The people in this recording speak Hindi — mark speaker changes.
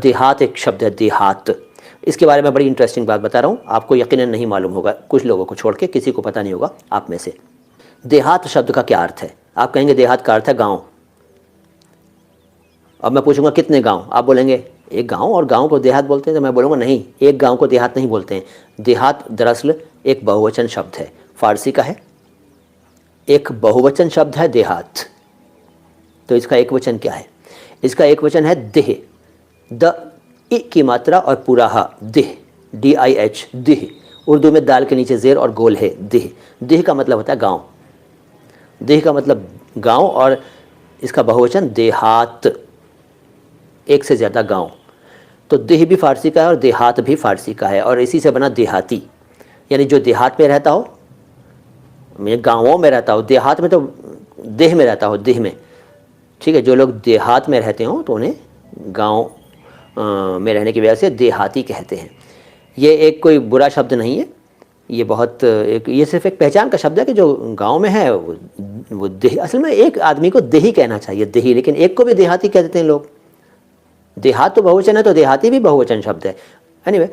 Speaker 1: देहात एक शब्द है, देहात। इसके बारे में बड़ी इंटरेस्टिंग बात बता रहा हूँ, आपको यकीनन नहीं मालूम होगा, कुछ लोगों को छोड़ के किसी को पता नहीं होगा आप में से। देहात शब्द का क्या अर्थ है? आप कहेंगे देहात का अर्थ है गाँव। अब मैं पूछूंगा कितने गांव, आप बोलेंगे एक गांव, और गांव को देहात बोलते हैं, तो मैं बोलूँगा नहीं, एक गांव को देहात नहीं बोलते हैं। देहात दरअसल एक बहुवचन शब्द है, फारसी का है, एक बहुवचन शब्द है देहात। तो इसका एक वचन क्या है? इसका एक वचन है देह, द इ की मात्रा और पूरा हा, देह, DIH, देह। उर्दू में दाल के नीचे जेर और गोल है, देह। देह का मतलब होता है गांव, देह का मतलब गांव, और इसका बहुवचन देहात, एक से ज़्यादा गांव। तो देह भी फारसी का है और देहात भी फारसी का है, और इसी से बना देहाती, यानी जो देहात में रहता हो, मैं गाँवों में रहता हो, देहात में तो देह में रहता हो, देह में, ठीक है। जो लोग देहात में रहते हो तो उन्हें गाँव में रहने की वजह से देहाती कहते हैं। ये एक कोई बुरा शब्द नहीं है, ये बहुत एक, ये सिर्फ एक पहचान का शब्द है कि जो गांव में है वो देही। असल में एक आदमी को देही कहना चाहिए, देही, लेकिन एक को भी देहाती कह देते हैं लोग। देहात तो बहुवचन है, तो देहाती भी बहुवचन शब्द है। एनीवे